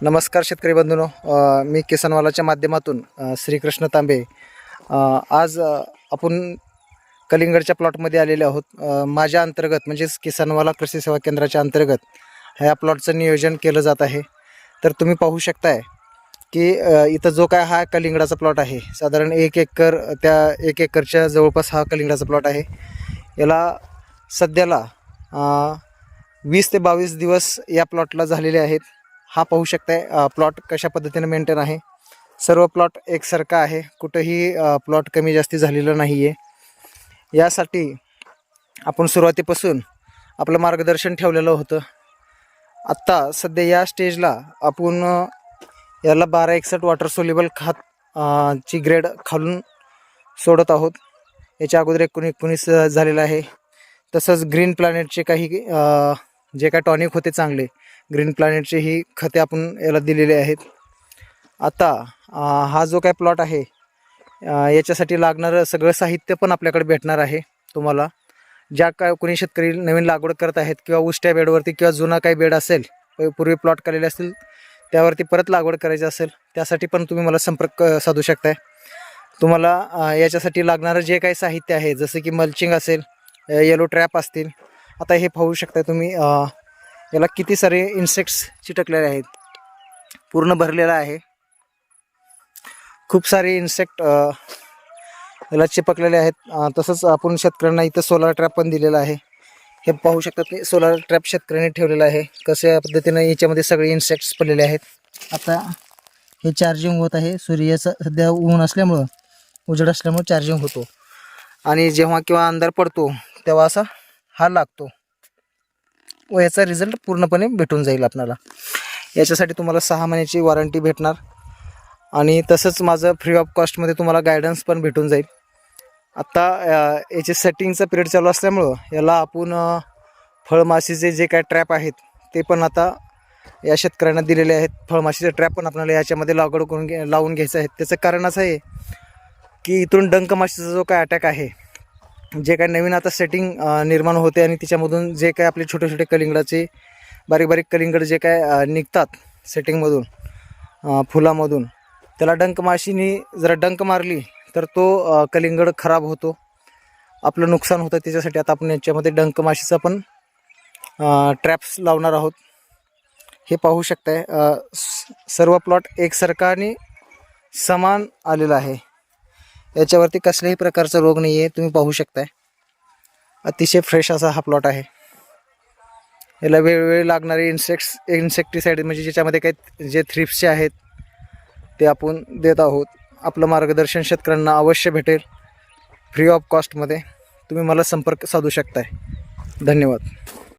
नमस्कार शेतकरी बंधूंनो, मी किसानवालाच्या माध्यमातून श्रीकृष्ण तांबे आज आपण कलिंगडच्या प्लॉटमध्ये आलेले आहोत। माझ्या अंतर्गत म्हणजेच किसानवाला कृषी सेवा केंद्राच्या अंतर्गत ह्या प्लॉटचं नियोजन केलं जात आहे। तर तुम्ही पाहू शकताय की इथं जो काय हा कलिंगडाचा प्लॉट आहे, साधारण 1 एकर, त्या 1 एकरच्या जवळपास हा कलिंगडाचा प्लॉट आहे। याला सध्याला 20 ते 22 दिवस या प्लॉटला झालेले आहेत। हा पाहू शकताय प्लॉट कशा पद्धतीने मेंटेन आहे। सर्व प्लॉट एकसारखा आहे, कुठेही प्लॉट कमी जास्ती झालेला नाही आहे। यासाठी आपण सुरुवातीपासून आपलं मार्गदर्शन ठेवलेलं होतं। आत्ता सध्या या स्टेजला आपण याला 1261 वॉटर सोल्युबल खत ची ग्रेड खालून सोडत आहोत। याच्या अगोदर 19 झालेला आहे। तसंच ग्रीन प्लॅनेटचे काही जे काय टॉनिक होते चांगले, ग्रीन प्लॅनेटचे ही खते आपण याला दिलेले आहेत। आता हा जो काय प्लॉट आहे याच्यासाठी लागणारं सगळं साहित्य पण आपल्याकडे भेटणार आहे तुम्हाला। ज्या काय कोणी शेतकरी नवीन लागवड करत आहेत किंवा उष्ट्या बेडवरती किंवा जुना काही बेड असेल, पूर्वी प्लॉट केलेले असतील, त्यावरती परत लागवड करायची असेल, त्यासाठी पण तुम्ही मला संपर्क साधू शकताय। तुम्हाला याच्यासाठी लागणारं जे काही साहित्य आहे, जसं की मल्चिंग असेल, येलो ट्रॅप असतील। आता हे पाहू शकता तुम्ही, याला किती सारे इन्सेक्ट्स चिटकलेले आहेत, पूर्ण भरलेला आहे। खूप सारे इन्सेक्ट याला चिपकलेले आहेत। तसंच आपण शेतकऱ्यांना इथं सोलार ट्रॅप पण दिलेला आहे। हे पाहू शकता की सोलार ट्रॅप शेतकऱ्यांनी ठेवलेला आहे। कशा पद्धतीने याच्यामध्ये सगळे इन्सेक्ट्स पडलेले आहेत। आता हे चार्जिंग होत आहे। सूर्याचं सध्या ऊन असल्यामुळं, उजेड असल्यामुळे चार्जिंग होतो, आणि जेव्हा किंवा अंधार पडतो तेव्हा असा हा लागतो व याचा रिझल्ट पूर्णपणे भेटून जाईल आपल्याला। याच्यासाठी तुम्हाला 6 महिन्याची वॉरंटी भेटणार, आणि तसंच माझं फ्री ऑफ कॉस्टमध्ये तुम्हाला गायडन्स पण भेटून जाईल। आत्ता याचे सेटिंगचं पिरियड चालू असल्यामुळं याला आपण फळमाशीचे जे काय ट्रॅप आहेत ते पण आता या शेतकऱ्यांना दिलेले आहेत। फळमाशीचे ट्रॅप पण आपल्याला याच्यामध्ये लागवड करून लावून घ्यायचं आहे। त्याचं कारण असं आहे की इथून डंक माशीचा जो काय अटॅक आहे, जे काय नवीन आता सेटिंग निर्माण होते, आणि त्याच्यामधून जे काय आपले छोटे छोटे कलिंगडाचे बारीक बारीक कलिंगड जे काय निघतात सेटिंगमधून, फुलामधून, त्याला डंक माशीने जर डंक मारली तर तो कलिंगड खराब होतो, आपलं नुकसान होतं। त्याच्यासाठी आता आपण याच्यामध्ये डंक माशीचा पण ट्रॅप्स लावणार आहोत। हे पाहू शकताय, सर्व प्लॉट एकसारखा आणि समान आलेला आहे। याच्यावरती कसल्याही प्रकारचा रोग नाही आहे, तुम्ही पाहू शकताय। अतिशय फ्रेश असा हा प्लॉट आहे। याला वेळोवेळी लागणारे इन्सेक्टिसाइड म्हणजे ज्याच्यामध्ये काही जे थ्रिप्सचे आहेत ते आपण देत आहोत। आपलं मार्गदर्शन शेतकऱ्यांना अवश्य भेटेल फ्री ऑफ कॉस्टमध्ये। तुम्ही मला संपर्क साधू शकताय। धन्यवाद।